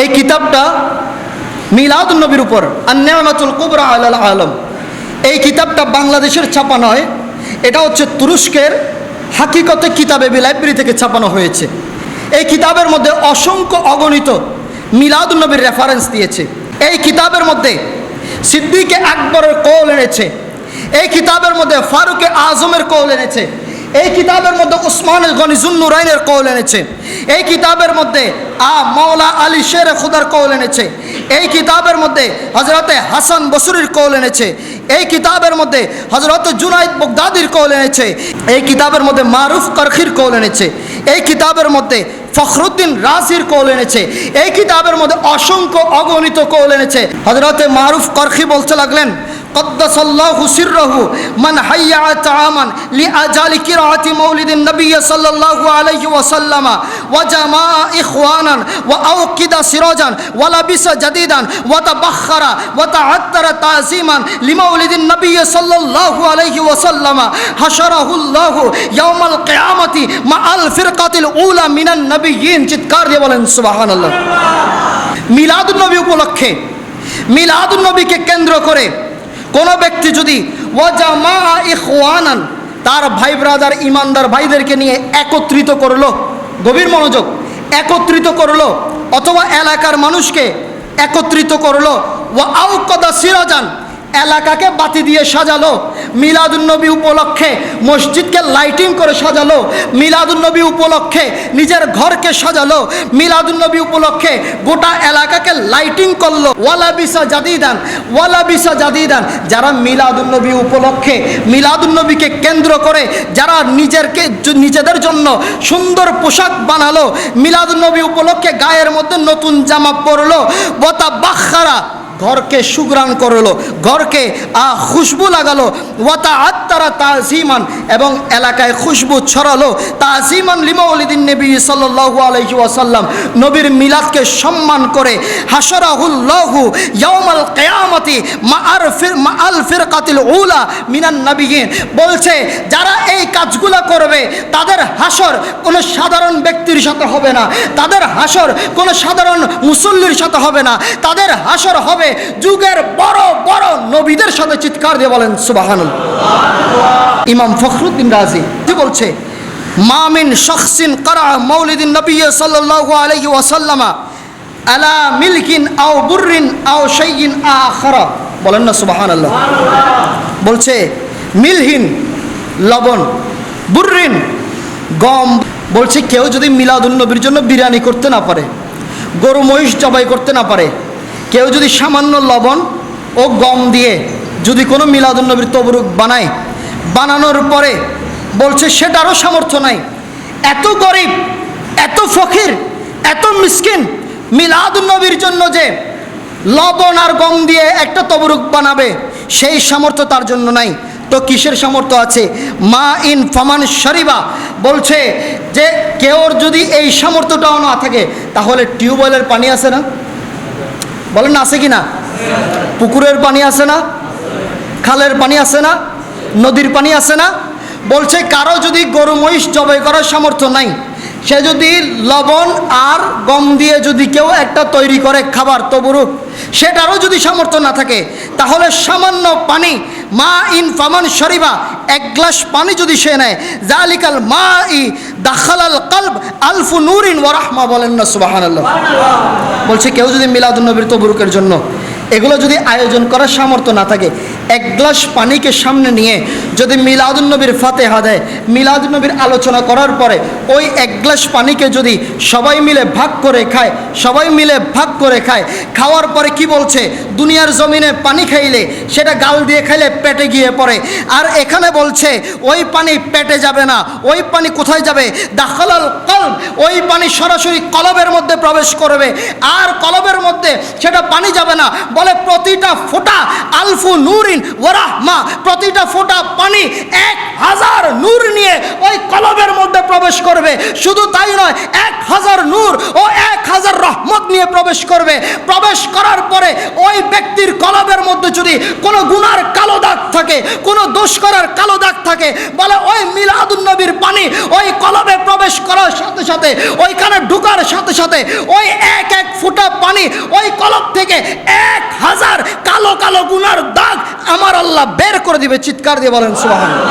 এই কিতাবটা মিলাদুন নবীর উপর আন-নি'মাতুল কুবরা আলাল আলম। এই কিতাবটা বাংলাদেশের ছাপা নয়, এটা হচ্ছে তুরস্কের হাকিকতে কিতাবে লাইব্রেরি থেকে ছাপানো হয়েছে। এই কিতাবের মধ্যে অসংখ্য অগণিত মিলাদুন নবীর রেফারেন্স দিয়েছে। এই কিতাবের মধ্যে সিদ্দিকে আকবরের কৌল এনেছে, এই কিতাবের মধ্যে ফারুকে আজমের কৌল এনেছে, এই কিতাবের মধ্যে উসমান গনি যুন্নুরাইনের কৌল এনেছে, এই কিতাবের মধ্যে মাওলা আলী শের খুদার কৌল এনেছে, এই কিতাবের মধ্যে হযরতে হাসান বসরির কৌল এনেছে, এই কিতাবের মধ্যে হযরত জুনাইদ বগদাদির কৌল এনেছে, এই কিতাবের মধ্যে মারুফ করখির কৌল এনেছে, এই কিতাবের মধ্যে ফখরুদ্দিন রাজির কৌল এনেছে, এই কিতাবের মধ্যে অসংখ্য অগণিত কৌল এনেছে। হযরতে মারুফ করখি বলতে লাগলেন, কদ্দাসাল্লাহু সিররাহু মান হাইয়া তাআমান লিআজালি কিরাআতি মাউলিদিন নবী সাল্লাল্লাহু আলাইহি ওয়াসাল্লাম ওয়া জামা ইখওয়ানান ওয়া আওকিদা সিরাজান ওয়া লাবিসা জাদিদান ওয়া তাবাখখারা ওয়া তাআত্তারা তাযীমান লিমাউলিদিন নবী সাল্লাল্লাহু আলাইহি ওয়াসাল্লাম হাশারাহুল্লাহু ইয়াউমাল কিয়ামতি মাআল ফিরকাতিল উলা মিনান নবিয়্যিন। চিৎকার দিয়ে বলেন সুবহানাল্লাহ। মিলাদুন নবী উপলক্ষে, মিলাদুন নবীকে কেন্দ্র করে কোনো ব্যক্তি যদি ওয়াজামা ইখওয়ানান, তার ভাই ব্রাদার ইমানদার ভাইদেরকে নিয়ে একত্রিত করলো, গভীর মনোযোগ, একত্রিত করলো, অথবা এলাকার মানুষকে একত্রিত করলো, ওয়া আওকাদা সিরাজান, এলাকাকে বাতি দিয়ে সাজালো, মিলাদুন্নবী উপলক্ষে মসজিদকে লাইটিং করে সাজালো, মিলাদুন্নবী উপলক্ষে নিজের ঘরকে সাজালো, মিলাদুন্নবী উপলক্ষে গোটা এলাকাকে লাইটিং করলো, ওয়ালাবিসা জাদিদান, ওয়ালাবিসা জাদিদান, যারা মিলাদুন্নবী উপলক্ষে মিলাদুন্নবীকে কেন্দ্র করে যারা নিজেদের জন্য সুন্দর পোশাক বানালো, মিলাদুন্নবী উপলক্ষে গায়ের মধ্যে নতুন জামা পরলো, ওয়াতা বাখারা, ঘরকে সুগ্রাণ করলো, ঘরকে খুশবু লাগালো, ওয়াতা আত্তারা তাযীমান, এবং এলাকায় খুশবু ছড়ালো, তাযীমান লিমাউলিদিন নবী সাল্লাল্লাহু আলাইহি ওয়াসাল্লাম, নবীর মিলাদকে সম্মান করে, হাশারাহুল্লাহু ইয়াউমাল কিয়ামতি মাআল ফিরকাতিল উলা মিনান নবিয়্যিন। বলছে যারা এই কাজগুলো করবে তাদের হাসর কোনো সাধারণ ব্যক্তির সাথে হবে না, তাদের হাসর কোনো সাধারণ মুসল্লির সাথে হবে না, তাদের হাসর হবে যুগের বড় বড় নবীদের সাথে। চিৎকার দিয়ে বলেন সুবহানাল্লাহ। ইমাম ফখরুদ্দিন রাজি বলছে, মা মিন শাখসিন ক্বারা মাউলিদিন নবী সাল্লাল্লাহু আলাইহি ওয়াসাল্লাম আলা মিলকিন আও বুররিন আও শাইইন আখারা, বলেন না সুবহানাল্লাহ। বলছে মিলহিন লবণ, বুররিন গম, বলছে কেউ যদি মিলাদুন নবীর জন্য বিরিয়ানি করতে না পারে, গরু মহিষ জবাই করতে না পারে, কেউ যদি সামান্য লবণ ও গম দিয়ে যদি কোনো মিলাদুন নবীর তবরুক বানায়, বানানোর পরে বলছে সেটারও সামর্থ্য নাই, এত গরিব, এত ফকির, এত মিসকিন, মিলাদুন নবীর জন্য যে লবণ আর গম দিয়ে একটা তবরুক বানাবে সেই সামর্থ্য তার জন্য নাই, তো কিসের সামর্থ্য আছে? মা ইন ফামান শরিবা, বলছে যে কেউর যদি এই সামর্থ্যটাও না থাকে তাহলে টিউবওয়েলের পানি আছে না, বলেন না আছে কি না? পুকুরের পানি আছে না? খালের পানি আছে না? নদীর পানি আছে না? বলছে কারো যদি গরু মহিষ জবাই করার সামর্থ্য নাই, সে যদি লবণ আর গম দিয়ে যদি কেউ একটা তৈরি করে খাবার তবরুক, সেটারও যদি সামর্থ্য না থাকে তাহলে সামান্য পানি, মা ইন ফামান শরিবা, এক গ্লাস পানি যদি সে নেয়, জালিকাল মা ই দাখালাল কলব আলফু নূরিন ওয়া রাহমা, বলেন না সুবহানাল্লাহ। বলছে কেউ যদি মিলাদুন নবীর তবরুকের জন্য এগুলো যদি আয়োজন করার সামর্থ্য না থাকে, এক গ্লাস পানিকে সামনে নিয়ে যদি মিলাদুন নবীর ফাতেহা দেয়, মিলাদুন নবীর আলোচনা করার পরে ওই এক গ্লাস পানিকে যদি সবাই মিলে ভাগ করে খায়, সবাই মিলে ভাগ করে খায়, খাওয়ার পরে কি বলছে, দুনিয়ার জমিনে পানি খাইলে সেটা গাল দিয়ে খাইলে পেটে গিয়ে পড়ে, আর এখানে বলছে ওই পানি পেটে যাবে না, ওই পানি কোথায় যাবে? দাখালাল কলব, ওই পানি সরাসরি কলবের মধ্যে প্রবেশ করবে, আর কলবের মধ্যে সেটা পানি যাবে না, বলে প্রতিটা ফোঁটা আলফু নূরিন ওয়া রাহমা, প্রতিটা ফোঁটা পানি 1000 নূর নিয়ে ওই কলবের মধ্যে প্রবেশ করবে। শুধু তাই নয়, 1000 নূর ও 1000 রহমত নিয়ে প্রবেশ করবে। প্রবেশ করার পরে ওই ব্যক্তির কলবের মধ্যে যদি কোনো গুনার কালো দাগ থাকে, কোনো দোষ করার কালো দাগ থাকে, বলে ওই মিলাদুন নবীর পানি ওই কলবে প্রবেশ করার সাথে সাথে, ওইখানে ঢুকার সাথে সাথে ওই এক এক ফোঁটা পানি ওই কলব থেকে 1000 কালো কালো গুনার দাগ আমার আল্লাহ বের করে দিবে। চিৎকার দিয়ে বলেন সুবহানাল্লাহ।